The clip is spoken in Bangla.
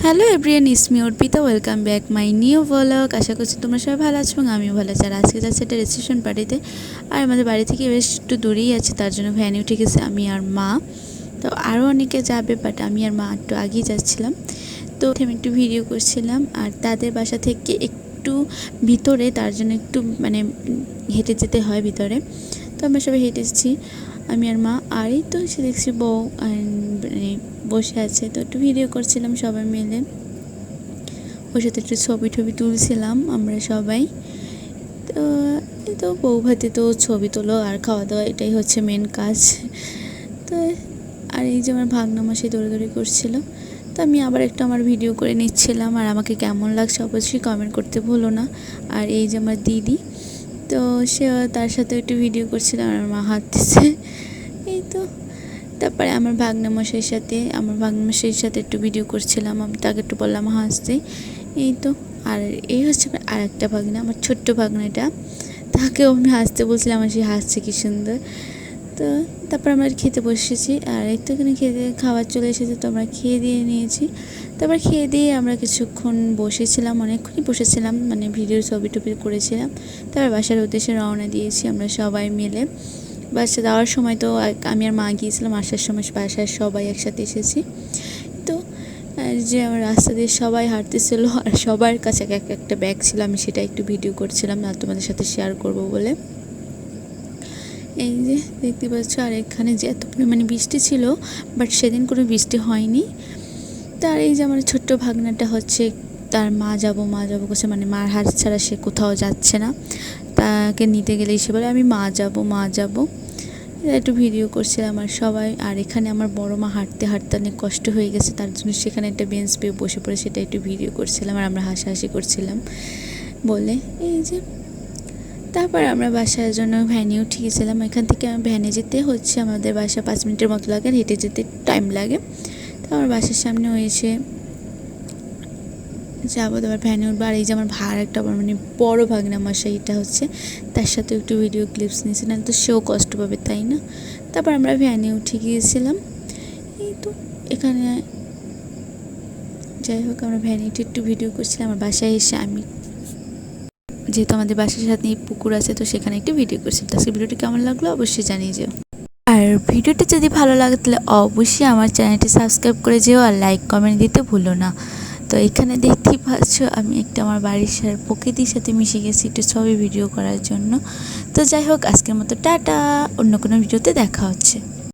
Hello everyone, it's me Arpita. Welcome back my new blog. আশা করছি তোমরা সবাই ভালো আছো এবং আমিও ভালো আছি। আর আজকে যাচ্ছে একটা রিসেপশন পার্টিতে। আর আমাদের বাড়ি থেকে বেশ একটু দূরেই আছে, তার জন্য ভ্যানে উঠে গেছে আমি আর মা। তো আরও অনেকে যাবে, বাট আমি আর মা একটু আগেই যাচ্ছিলাম। তো আমি একটু ভিডিও করছিলাম। আর তাদের বাসা থেকে একটু ভিতরে, তার জন্য একটু হেঁটে যেতে হয় ভিতরে। তো আমরা সবাই হেঁটেছি, আমি আর মা। আর এই তো সে দেখছি বউ বসে আছে, তো একটু ভিডিও করছিলাম সবাই মিলে। ওর সাথে একটু ছবি টবি তুলছিলাম আমরা সবাই। তো এই তো বউ ভাতে তো ছবি তোলো আর খাওয়া দাওয়া, এটাই হচ্ছে মেন কাজ। তো আর এই যে আমার ভাগনা মাসি দৌড়াদৌড়ি করছিল, তো আমি আবার একটু আমার ভিডিও করে নিচ্ছিলাম। আর আমাকে কেমন লাগছে অবশ্যই কমেন্ট করতে ভুলো না। আর এই যে আমার দিদি, তো সে তার সাথে একটু ভিডিও করছিলাম আর আমার মা হাঁটতেছে। এই তো তারপরে আমার ভাগ্নামশাইয়ের সাথে একটু ভিডিও করছিলাম, আমি তাকে একটু বললাম হাসতে। এই তো আর এই হচ্ছে আর একটা ভাগনা, আমার ছোট্ট ভাগনাটা, তাকেও আমি হাসতে বলছিলাম, আর সে হাসছে কি সুন্দর। তো তারপর আমরা খেতে বসেছি, আর একটুখানি খাবার চলে এসেছে, তো আমরা খেয়ে দিয়ে নিয়েছি। তারপর খেয়ে দিয়ে আমরা কিছুক্ষণ বসেছিলাম, অনেকক্ষণই বসেছিলাম, ভিডিওর ছবি টবি করেছিলাম। তারপর বাসার উদ্দেশ্যে রওনা দিয়েছি আমরা সবাই মিলে। বাসা যাওয়ার সময় তো আমি আর মা গিয়েছিলাম, আসার সময় বাসায় সবাই একসাথে এসেছি। তো যে আমার রাস্তা দিয়ে সবাই হাঁটতেছিল, আর সবার কাছে একটা ব্যাগ ছিল, আমি সেটা একটু ভিডিও করছিলাম না তোমাদের সাথে শেয়ার করব বলে। এই যে দেখতে পাচ্ছ, আর এখানে যে এত পরিমাণে বৃষ্টি ছিল, বাট সেদিন কোনো বৃষ্টি হয়নি। তার এই যে আমার ছোট্ট ভাগনাটা হচ্ছে, তার মা যাবো করছে, মার হাত ছাড়া সে কোথাও যাচ্ছে না। তাকে নিতে গেলেই সে বলে আমি মা যাবো। একটু ভিডিও করছিলাম আর সবাই। আর এখানে আমার বড় মা হাঁটতে হাঁটতে অনেক কষ্ট হয়ে গেছে, তার জন্য সেখানে একটা বেঞ্চ পেয়ে বসে পড়ে সেটা একটু ভিডিও করছিলাম, আর আমরা হাসাহাসি করছিলাম বলে। এই যে তারপর আমরা বাসার জন্য ভ্যানে উঠে গেছিলাম। এখান থেকে ভ্যানে যেতে হচ্ছে আমাদের বাসা 5 মিনিটের মতো লাগে, আর হেঁটে যেতে টাইম লাগে। তো আমার বাসার সামনে হয়েছে যাবো, তারপর ভ্যানে উঠবো। আর এই যে আমার একটা বড় ভাগনা মশাই, এটা হচ্ছে তার সাথে একটু ভিডিও ক্লিপস নিয়েছি, না তো সেও কষ্ট পাবে, তাই না। তারপর আমরা ভ্যানে উঠে গিয়েছিলাম। এই তো এখানে যাই হোক, আমরা ভ্যানে উঠে একটু ভিডিও করছিলাম। আমার বাসায় এসে আমি, যেহেতু আমাদের বাসার সাথে পুকুর আছে, তো সেখানে একটু ভিডিও করছিলাম। তো আজকে ভিডিওটি কেমন লাগলো অবশ্যই জানিয়ে যেও। আর ভিডিওটি যদি ভালো লাগে তাহলে অবশ্যই আমার চ্যানেলটি সাবস্ক্রাইব করে যেও, আর লাইক কমেন্ট দিতে ভুলো না। তো এখানে দেখতেই পাচ্ছ, আমি একটা আমার বাড়ির প্রকৃতির সাথে মিশে গেছি একটু ছবি ভিডিও করার জন্য। তো যাই হোক, আজকের মতো টাটা, অন্য কোনো ভিডিওতে দেখা হচ্ছে।